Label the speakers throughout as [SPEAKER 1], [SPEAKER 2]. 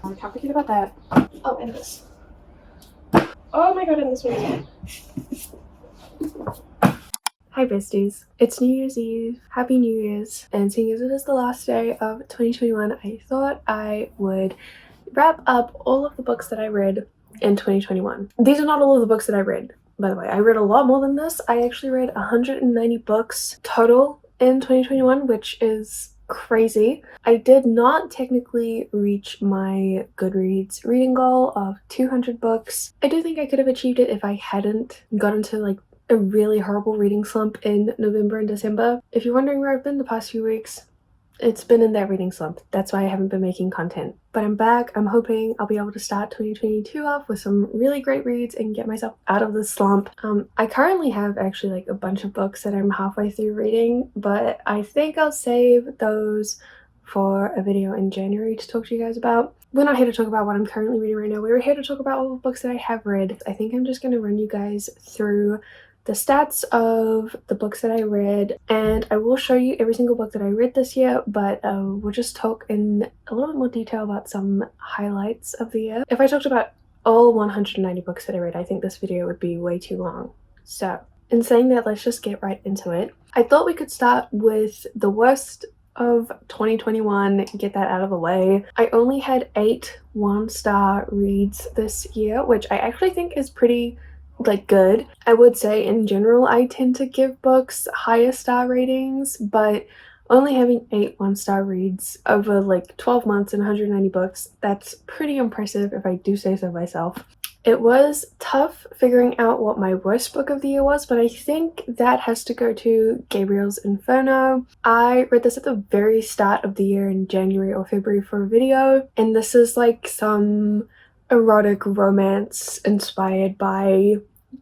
[SPEAKER 1] I can't forget about that. Oh, and this. Oh my god, and this one as well. Hi besties, it's New Year's Eve, Happy New Year's, and seeing as it is the last day of 2021, I thought I would wrap up all of the books that I read in 2021. These are not all of the books that I read, by the way. I read a lot more than this. I actually read 190 books total in 2021, which is crazy. I did not technically reach my Goodreads reading goal of 200 books. I do think I could have achieved it if I hadn't got into like a really horrible reading slump in November and December. If you're wondering where I've been the past few weeks, it's been in that reading slump. That's why I haven't been making content. But I'm back. I'm hoping I'll be able to start 2022 off with some really great reads and get myself out of this slump. I currently have actually like a bunch of books that I'm halfway through reading, but I think I'll save those for a video in January to talk to you guys about. We're not here to talk about what I'm currently reading right now. We're here to talk about all the books that I have read. I think I'm just going to run you guys through the stats of the books that I read, and I will show you every single book that I read this year, but we'll just talk in a little bit more detail about some highlights of the year. If I talked about all 190 books that I read, I think this video would be way too long. So in saying that, let's just get right into it. I thought we could start with the worst of 2021, get that out of the way. I only had 8 one-star reads this year, which I actually think is pretty good. I would say in general I tend to give books higher star ratings, but only having 8 one-star reads over like 12 months and 190 books, that's pretty impressive if I do say so myself. It was tough figuring out what my worst book of the year was, but I think that has to go to Gabriel's Inferno. I read this at the very start of the year in January or February for a video, and this is like some erotic romance inspired by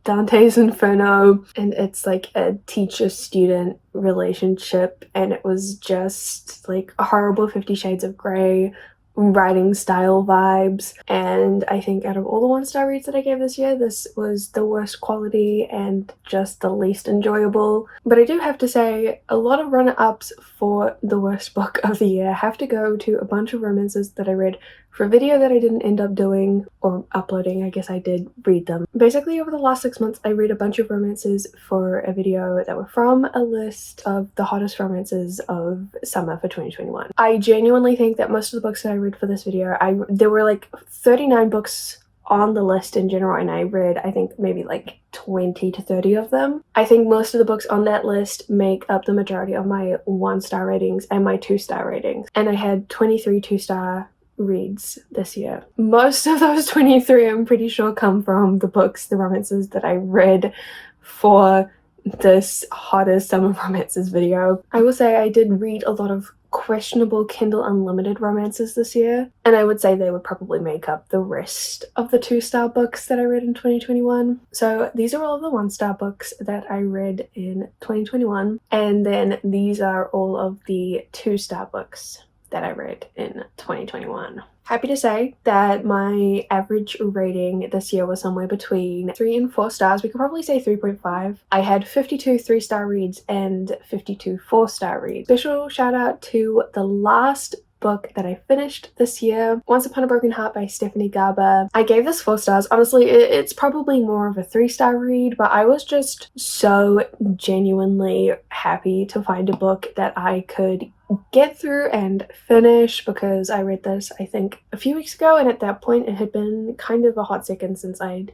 [SPEAKER 1] Dante's Inferno, and it's like a teacher-student relationship, and it was just like a horrible 50 Shades of Grey writing style vibes. And I think out of all the one-star reads that I gave this year, this was the worst quality and just the least enjoyable. But I do have to say, a lot of runner-ups for the worst book of the year have to go to a bunch of romances that I read for a video that I didn't end up doing or uploading. I guess I did read them. Basically, over the last 6 months, I read a bunch of romances for a video that were from a list of the hottest romances of summer for 2021. I genuinely think that most of the books that I read for this video, there were like 39 books on the list in general, and I read I think maybe like 20 to 30 of them. I think most of the books on that list make up the majority of my 1-star ratings and my 2-star ratings, and I had 23 2-star reads this year. Most of those 23, I'm pretty sure, come from the books, the romances that I read for this hottest summer romances video. I will say I did read a lot of questionable Kindle Unlimited romances this year, and I would say they would probably make up the rest of the 2-star books that I read in 2021. So these are all of the 1-star books that I read in 2021, and then these are all of the 2-star books that I read in 2021. Happy to say that my average rating this year was somewhere between 3 and 4 stars. We could probably say 3.5. I had 52 3-star reads and 52 4-star reads. Special shout out to the last book that I finished this year, Once Upon a Broken Heart by Stephanie Garber. I gave this 4 stars. Honestly, it's probably more of a 3-star read, but I was just so genuinely happy to find a book that I could get through and finish, because I read this I think a few weeks ago, and at that point it had been kind of a hot second since I'd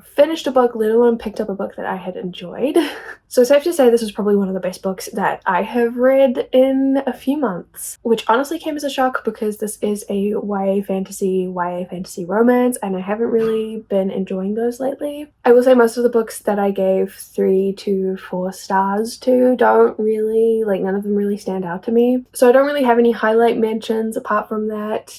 [SPEAKER 1] finished a book, let alone picked up a book that I had enjoyed. So safe to say this is probably one of the best books that I have read in a few months, which honestly came as a shock because this is a YA fantasy romance, and I haven't really been enjoying those lately. I will say most of the books that I gave 3 to 4 stars to don't really, none of them really stand out to me. So I don't really have any highlight mentions apart from that.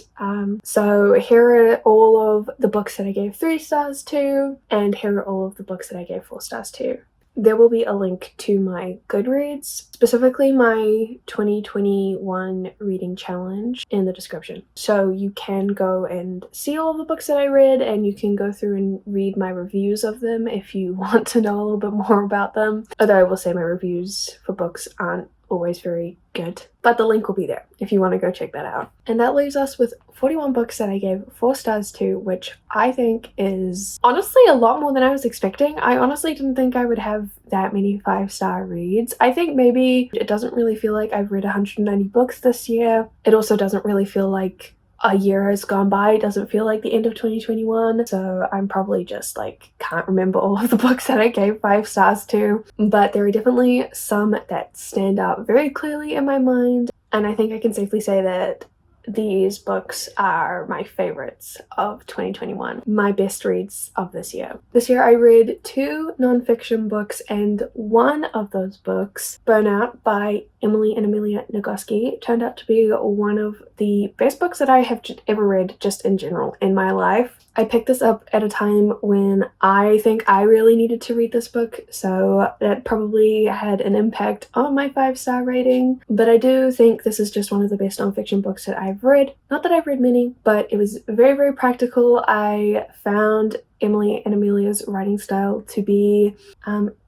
[SPEAKER 1] So here are all of the books that I gave 3 stars to, and here are all of the books that I gave 4 stars to. There will be a link to my Goodreads, specifically my 2021 reading challenge, in the description. So you can go and see all of the books that I read, and you can go through and read my reviews of them if you want to know a little bit more about them. Although I will say my reviews for books aren't always very good. But the link will be there if you want to go check that out. And that leaves us with 41 books that I gave 4 stars to, which I think is honestly a lot more than I was expecting. I honestly didn't think I would have that many 5-star reads. I think maybe it doesn't really feel like I've read 190 books this year. It also doesn't really feel like a year has gone by. It doesn't feel like the end of 2021, so I'm probably just like can't remember all of the books that I gave 5 stars to, but there are definitely some that stand out very clearly in my mind, and I think I can safely say that these books are my favorites of 2021, my best reads of this year. This year I read 2 nonfiction books, and one of those books, Burnout by Emily and Amelia Nagoski, turned out to be one of the best books that I have ever read just in general in my life. I picked this up at a time when I think I really needed to read this book, so that probably had an impact on my 5-star rating, but I do think this is just one of the best nonfiction books that I've read. Not that I've read many, but it was very, very practical. I found Emily and Amelia's writing style to be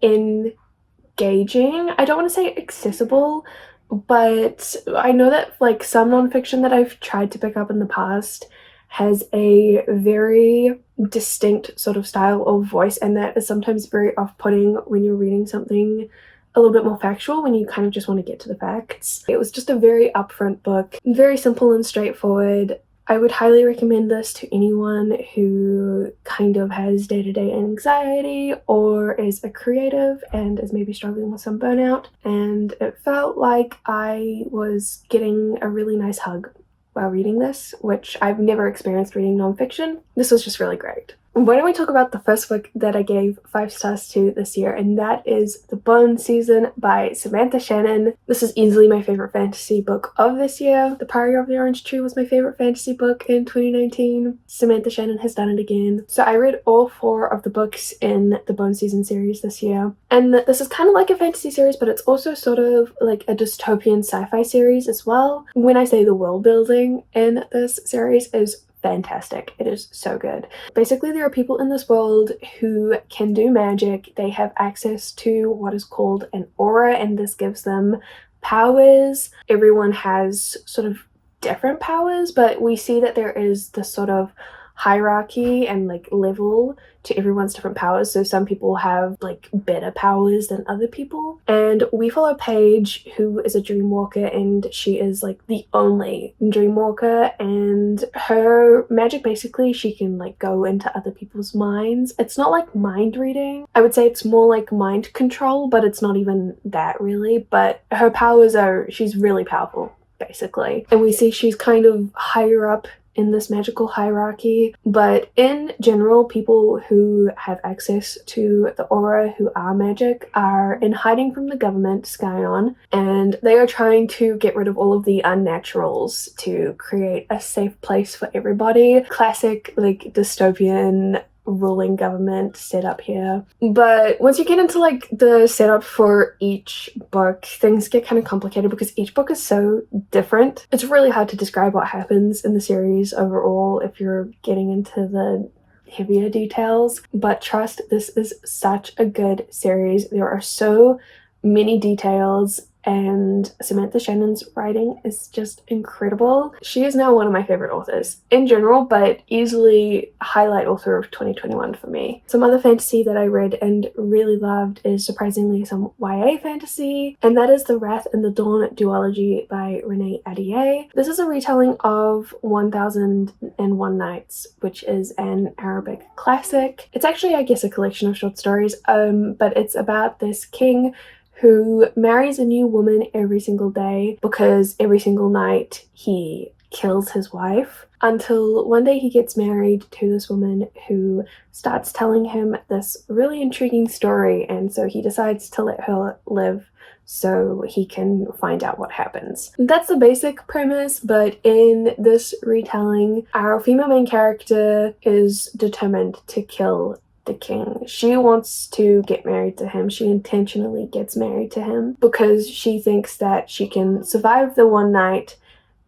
[SPEAKER 1] engaging. I don't want to say accessible, but I know that like some nonfiction that I've tried to pick up in the past has a very distinct sort of style of voice, and that is sometimes very off-putting when you're reading something a little bit more factual, when you kind of just want to get to the facts. It was just a very upfront book, very simple and straightforward. I would highly recommend this to anyone who kind of has day-to-day anxiety or is a creative and is maybe struggling with some burnout, and it felt like I was getting a really nice hug while reading this, which I've never experienced reading nonfiction. This was just really great. Why don't we talk about the first book that I gave 5 stars to this year, and that is The Bone Season by Samantha Shannon. This is easily my favorite fantasy book of this year. The Priory of the Orange Tree was my favorite fantasy book in 2019. Samantha Shannon has done it again. So I read all 4 of the books in the Bone Season series this year, and this is kind of like a fantasy series, but it's also sort of like a dystopian sci-fi series as well. When I say the world building in this series is fantastic. It is so good. Basically, there are people in this world who can do magic. They have access to what is called an aura, and this gives them powers. Everyone has sort of different powers, but we see that there is this sort of hierarchy and like level to everyone's different powers. So some people have like better powers than other people, and we follow Paige, who is a dream walker, and she is like the only dream walker, and her magic, basically she can like go into other people's minds. It's not like mind reading, I would say it's more like mind control, but it's not even that really. But her powers are, she's really powerful basically, and we see she's kind of higher up in this magical hierarchy. But in general, people who have access to the aura, who are magic, are in hiding from the government, Scion, and they are trying to get rid of all of the unnaturals to create a safe place for everybody. Classic like dystopian ruling government setup here. But once you get into like the setup for each book, things get kind of complicated because each book is so different. It's really hard to describe what happens in the series overall if you're getting into the heavier details, but trust, this is such a good series. There are so many details, and Samantha Shannon's writing is just incredible. She is now one of my favorite authors in general, but easily highlight author of 2021 for me. Some other fantasy that I read and really loved is surprisingly some YA fantasy, and that is The Wrath and the Dawn duology by Renee Ahdieh. This is a retelling of 1001 Nights, which is an Arabic classic. It's actually, I guess, a collection of short stories, but it's about this king who marries a new woman every single day because every single night he kills his wife, until one day he gets married to this woman who starts telling him this really intriguing story, and so he decides to let her live so he can find out what happens. That's the basic premise, but in this retelling, our female main character is determined to kill the king. She wants to get married to him. She intentionally gets married to him because she thinks that she can survive the one night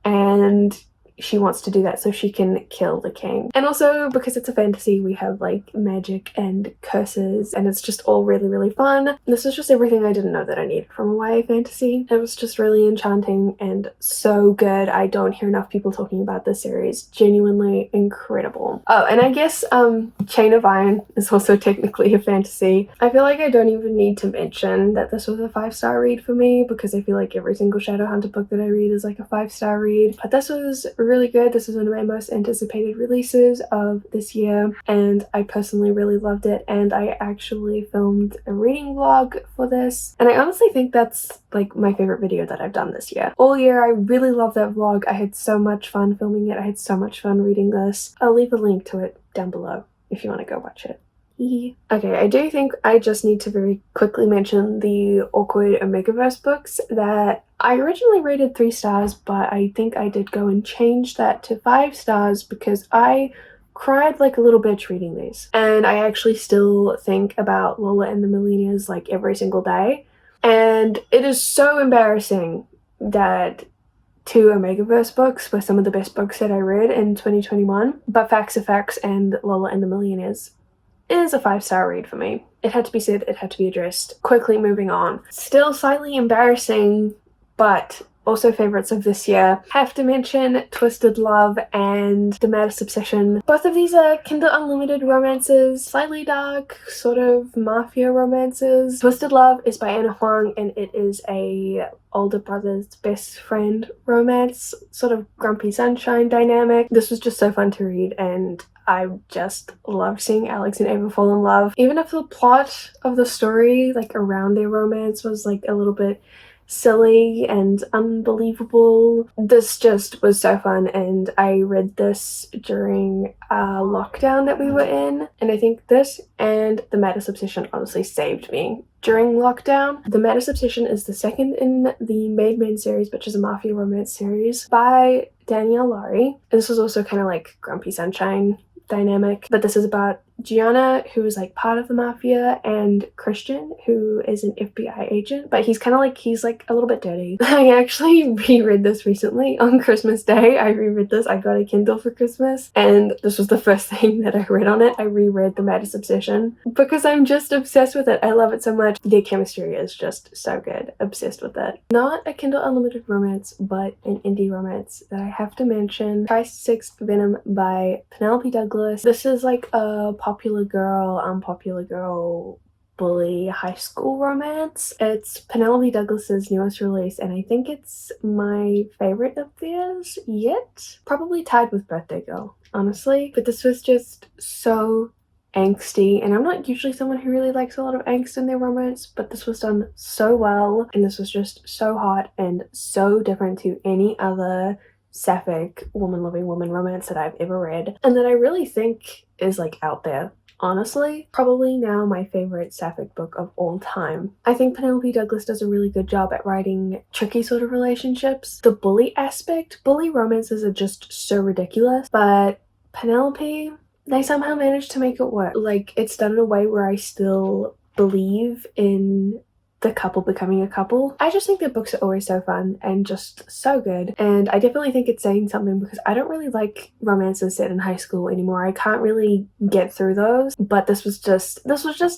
[SPEAKER 1] and she wants to do that so she can kill the king. And also because it's a fantasy, we have like magic and curses, and it's just all really, really fun. This was just everything I didn't know that I needed from a YA fantasy. It was just really enchanting and so good. I don't hear enough people talking about this series. Genuinely incredible. Oh, and I guess Chain of Iron is also technically a fantasy. I feel like I don't even need to mention that this was a 5-star read for me, because I feel like every single Shadowhunter book that I read is like a 5-star read. But this was really good. This is one of my most anticipated releases of this year, and I personally really loved it. And I actually filmed a reading vlog for this, and I honestly think that's like my favorite video that I've done this year. All year, I really loved that vlog. I had so much fun filming it. I had so much fun reading this. I'll leave a link to it down below if you want to go watch it. Okay, I do think I just need to very quickly mention the Awkward Omegaverse books that I originally rated 3 stars, but I think I did go and change that to 5 stars because I cried like a little bitch reading these. And I actually still think about Lola and the Millionaires like every single day. And it is so embarrassing that 2 Omegaverse books were some of the best books that I read in 2021, but Facts are Facts and Lola and the Millionaires is a 5-star read for me. It had to be said, it had to be addressed. Quickly moving on. Still slightly embarrassing, but also favorites of this year. Have to mention Twisted Love and The Maddest Obsession. Both of these are Kindle Unlimited romances, slightly dark, sort of mafia romances. Twisted Love is by Anna Huang, and it is a older brother's best friend romance, sort of Grumpy Sunshine dynamic. This was just so fun to read, and I just love seeing Alex and Ava fall in love. Even if the plot of the story, like around their romance, was like a little bit silly and unbelievable, this just was so fun. And I read this during a lockdown that we were in, and I think this and The Maddest Obsession honestly saved me during lockdown. The Maddest Obsession is the second in the Made Men series, which is a mafia romance series by Danielle Laurie. And this was also kind of like Grumpy Sunshine dynamic, but this is about Gianna, who is like part of the mafia, and Christian, who is an FBI agent, but he's like a little bit dirty. I actually reread this recently on Christmas Day. I reread this. I got a Kindle for Christmas, and this was the first thing that I read on it. I reread The Maddest Obsession because I'm just obsessed with it. I love it so much. Their chemistry is just so good. Obsessed with it. Not a Kindle Unlimited romance, but an indie romance that I have to mention. Christ's Sixth Venom by Penelope Douglas. This is like a popular girl, unpopular girl bully high school romance. It's Penelope Douglas's newest release, and I think it's my favorite of theirs yet. Probably tied with Birthday Girl, honestly. But this was just so angsty, and I'm not usually someone who really likes a lot of angst in their romance, but this was done so well, and this was just so hot and so different to any other sapphic woman-loving woman romance that I've ever read, and that I really think is like out there. Honestly, probably now my favorite sapphic book of all time. I think Penelope Douglas does a really good job at writing tricky sort of relationships. The bully aspect, bully romances are just so ridiculous, but Penelope, they somehow managed to make it work. Like, it's done in a way where I still believe in the couple becoming a couple. I just think their books are always so fun and just so good, and I definitely think it's saying something because I don't really like romances set in high school anymore. I can't really get through those, but this was just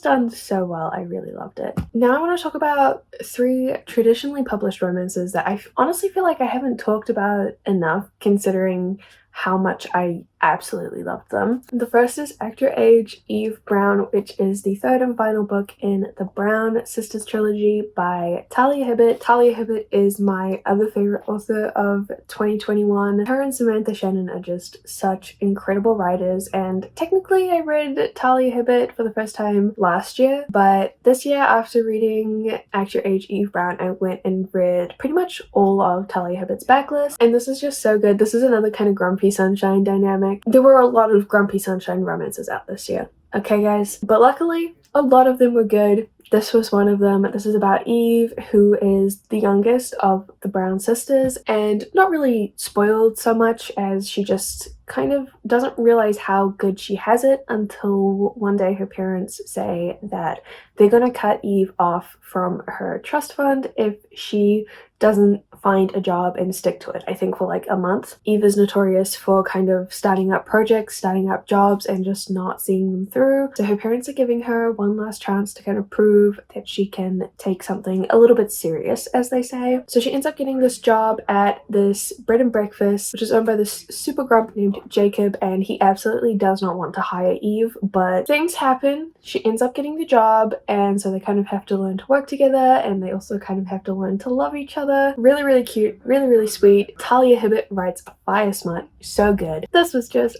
[SPEAKER 1] done so well. I really loved it. Now I want to talk about 3 traditionally published romances that I honestly feel like I haven't talked about enough, considering how much I absolutely loved them. The first is Act Your Age, Eve Brown, which is the 3rd and final book in the Brown Sisters trilogy by Talia Hibbert. Talia Hibbert is my other favorite author of 2021. Her and Samantha Shannon are just such incredible writers, and technically I read Talia Hibbert for the first time last year, but this year after reading Act Your Age, Eve Brown, I went and read pretty much all of Talia Hibbert's backlist, and this is just so good. This is another kind of Grumpy Sunshine dynamic. There were a lot of Grumpy Sunshine romances out this year, okay guys? But luckily, a lot of them were good, This was one of them. This is about Eve, who is the youngest of the Brown sisters, and not really spoiled so much as she just kind of doesn't realize how good she has it until one day her parents say that they're gonna cut Eve off from her trust fund if she doesn't find a job and stick to it, I think for like a month. Eve is notorious for kind of starting up projects, starting up jobs, and just not seeing them through. So her parents are giving her one last chance to kind of prove that she can take something a little bit serious, as they say. So she ends up getting this job at this bread and breakfast, which is owned by this super grump named Jacob, and he absolutely does not want to hire Eve, but things happen. She ends up getting the job, and so they kind of have to learn to work together, and they also kind of have to learn to love each other. Really, really cute, really, really sweet. Talia Hibbert writes fire smart, so good. This was just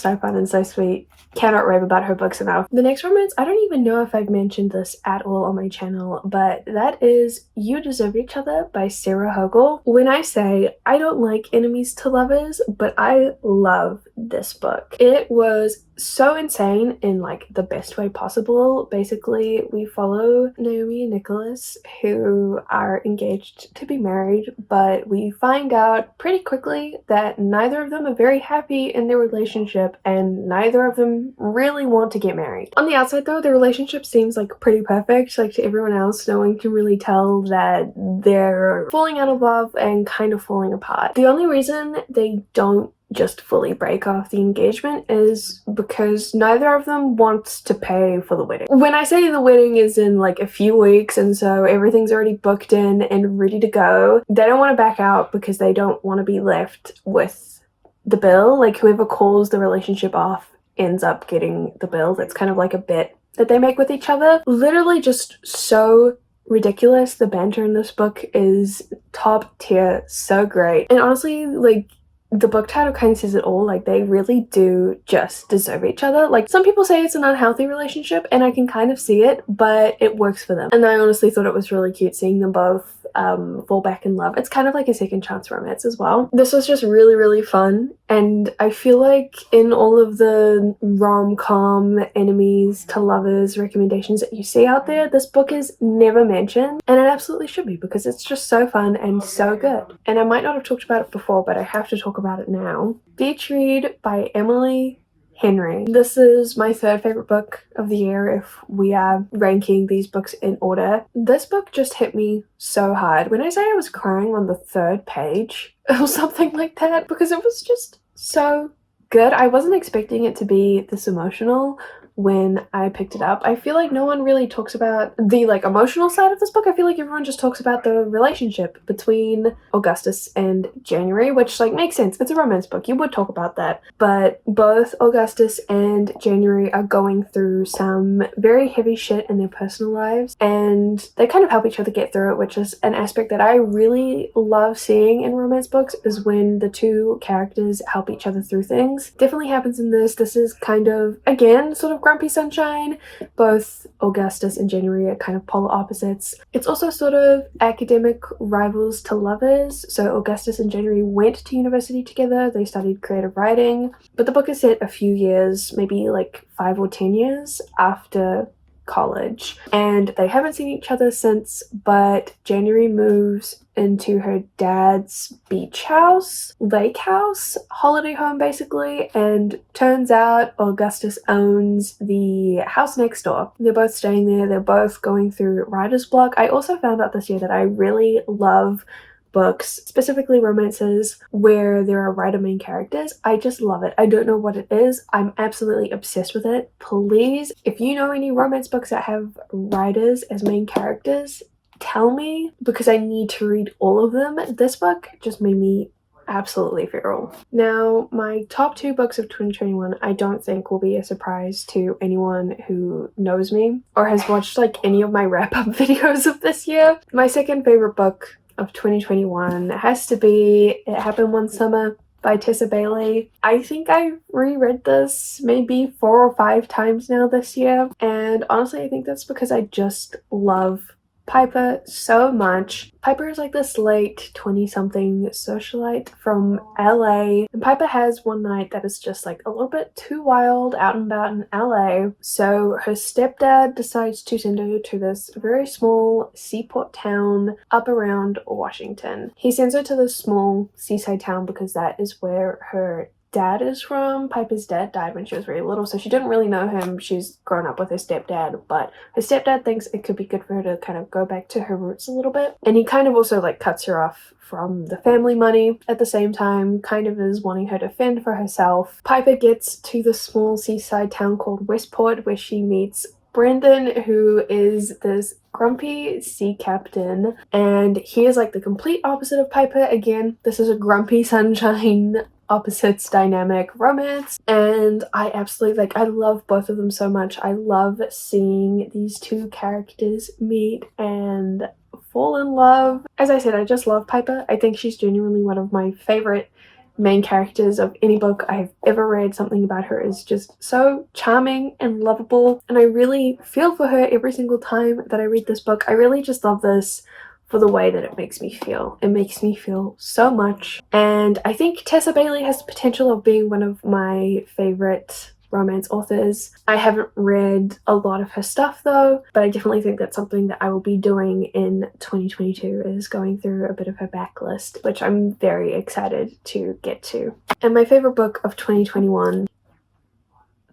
[SPEAKER 1] so fun and so sweet. Cannot rave about her books enough. The next romance, I don't even know if I've mentioned this at all on my channel, but that is You Deserve Each Other by Sarah Hogel. When I say I don't like enemies to lovers, but I love this book. It was so insane in like the best way possible. Basically, we follow Naomi and Nicholas, who are engaged to be married, but we find out pretty quickly that neither of them are very happy in their relationship, and neither of them really want to get married. On the outside though, the relationship seems like pretty perfect. Like to everyone else, no one can really tell that they're falling out of love and kind of falling apart. The only reason they don't just fully break off the engagement is because neither of them wants to pay for the wedding. When I say the wedding is in like a few weeks and so everything's already booked in and ready to go, they don't want to back out because they don't want to be left with the bill. Like whoever calls the relationship off ends up getting the bill. That's kind of like a bet that they make with each other. Literally just so ridiculous. The banter in this book is top tier, so great. And honestly, like the book title kind of says it all. Like they really do just deserve each other. Like some people say it's an unhealthy relationship and I can kind of see it, but it works for them. And I honestly thought it was really cute seeing them both fall back in love. It's kind of like a second chance romance as well. This was just really, really fun, and I feel like in all of the rom-com enemies to lovers recommendations that you see out there, this book is never mentioned, and it absolutely should be because it's just so fun and so good. And I might not have talked about it before, but I have to talk about it now. Beach Read by Emily Henry. This is my third favorite book of the year if we are ranking these books in order. This book just hit me so hard. When I say I was crying on the third page or something like that, because it was just so good. I wasn't expecting it to be this emotional when I picked it up. I feel like no one really talks about the like emotional side of this book. I feel like everyone just talks about the relationship between Augustus and January, which like makes sense. It's a romance book. You would talk about that. But both Augustus and January are going through some very heavy shit in their personal lives, and they kind of help each other get through it, which is an aspect that I really love seeing in romance books, is when the two characters help each other through things. Definitely happens in this. This is kind of, again, sort of grumpy sunshine. Both Augustus and January are kind of polar opposites. It's also sort of academic rivals to lovers. So Augustus and January went to university together. They studied creative writing, but the book is set a few years, maybe like 5 or 10 years after college, and they haven't seen each other since. But January moves into her dad's beach house, lake house, holiday home basically, and turns out Augustus owns the house next door. They're both staying there. They're both going through writer's block. I also found out this year that I really love books, specifically romances, where there are writer main characters. I just love it. I don't know what it is. I'm absolutely obsessed with it. Please, if you know any romance books that have writers as main characters, tell me, because I need to read all of them. This book just made me absolutely feral. Now, my top 2 books of 2021 I don't think will be a surprise to anyone who knows me or has watched like any of my wrap-up videos of this year. My second favorite book of 2021 has to be It Happened One Summer by Tessa Bailey. I think I've reread this maybe 4 or 5 times now this year, and honestly I think that's because I just love Piper so much. Piper is like this late 20-something socialite from LA, and Piper has one night that is just like a little bit too wild out and about in LA, so her stepdad decides to send her to this very small seaport town up around Washington. He sends her to this small seaside town because that is where her dad is from. Piper's dad died when she was very little, so she didn't really know him. She's grown up with her stepdad, but her stepdad thinks it could be good for her to kind of go back to her roots a little bit. And he kind of also like cuts her off from the family money at the same time, kind of is wanting her to fend for herself. Piper gets to the small seaside town called Westport, where she meets Brendan, who is this grumpy sea captain, and he is like the complete opposite of Piper. Again, this is a grumpy sunshine opposites dynamic romance, and I absolutely like, I love both of them so much. I love seeing these two characters meet and fall in love. As I said, I just love Piper. I think she's genuinely one of my favorite main characters of any book I've ever read. Something about her is just so charming and lovable, and I really feel for her every single time that I read this book. I really just love this for the way that it makes me feel. It makes me feel so much, and I think Tessa Bailey has the potential of being one of my favorite romance authors. I haven't read a lot of her stuff though, but I definitely think that's something that I will be doing in 2022, is going through a bit of her backlist, which I'm very excited to get to. And my favorite book of 2021,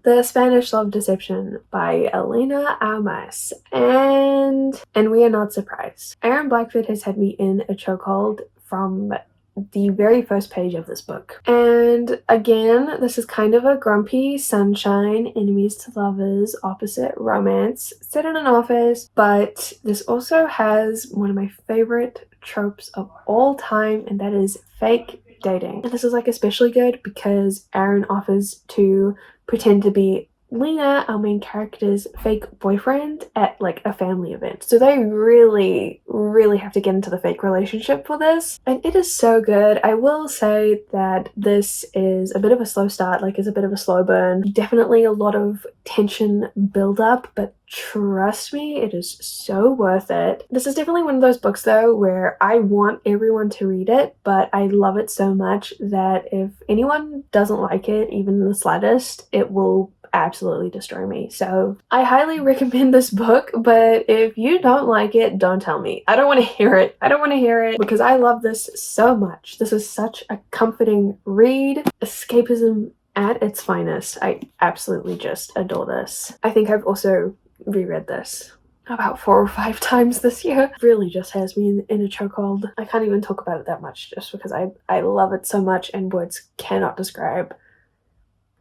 [SPEAKER 1] The Spanish Love Deception by Elena Almas. And we are not surprised. Aaron Blackford has had me in a chokehold from the very first page of this book. And again, this is kind of a grumpy sunshine, enemies to lovers, opposite romance set in an office, but this also has one of my favorite tropes of all time, and that is fake dating. And this is like especially good because Aaron offers to pretend to be Lena, our main character's fake boyfriend, at like a family event. So they really have to get into the fake relationship for this, and it is so good. I will say that this is a bit of a slow start, like it's a bit of a slow burn. Definitely a lot of tension build up, but trust me, it is so worth it. This is definitely one of those books though where I want everyone to read it, but I love it so much that if anyone doesn't like it, even the slightest, it will absolutely destroy me. So I highly recommend this book, but if you don't like it, don't tell me. I don't want to hear it. I don't want to hear it because I love this so much. This is such a comforting read. Escapism at its finest. I absolutely just adore this. I think I've also reread this about 4 or 5 times this year. It really just has me in a chokehold. I can't even talk about it that much just because I love it so much and words cannot describe.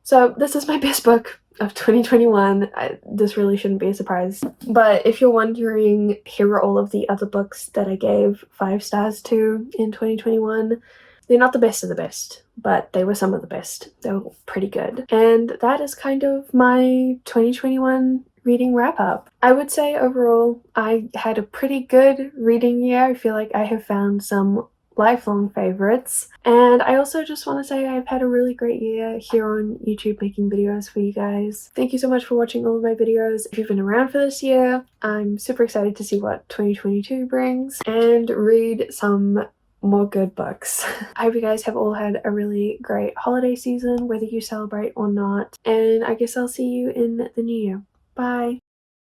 [SPEAKER 1] So this is my best book of 2021. This really shouldn't be a surprise. But if you're wondering, here are all of the other books that I gave 5 stars to in 2021. They're not the best of the best, but they were some of the best. They were pretty good. And that is kind of my 2021 reading wrap up. I would say overall I had a pretty good reading year. I feel like I have found some lifelong favorites, and I also just want to say I've had a really great year here on YouTube making videos for you guys. Thank you so much for watching all of my videos. If you've been around for this year, I'm super excited to see what 2022 brings and read some more good books. I hope you guys have all had a really great holiday season, whether you celebrate or not, and I guess I'll see you in the new year. Bye!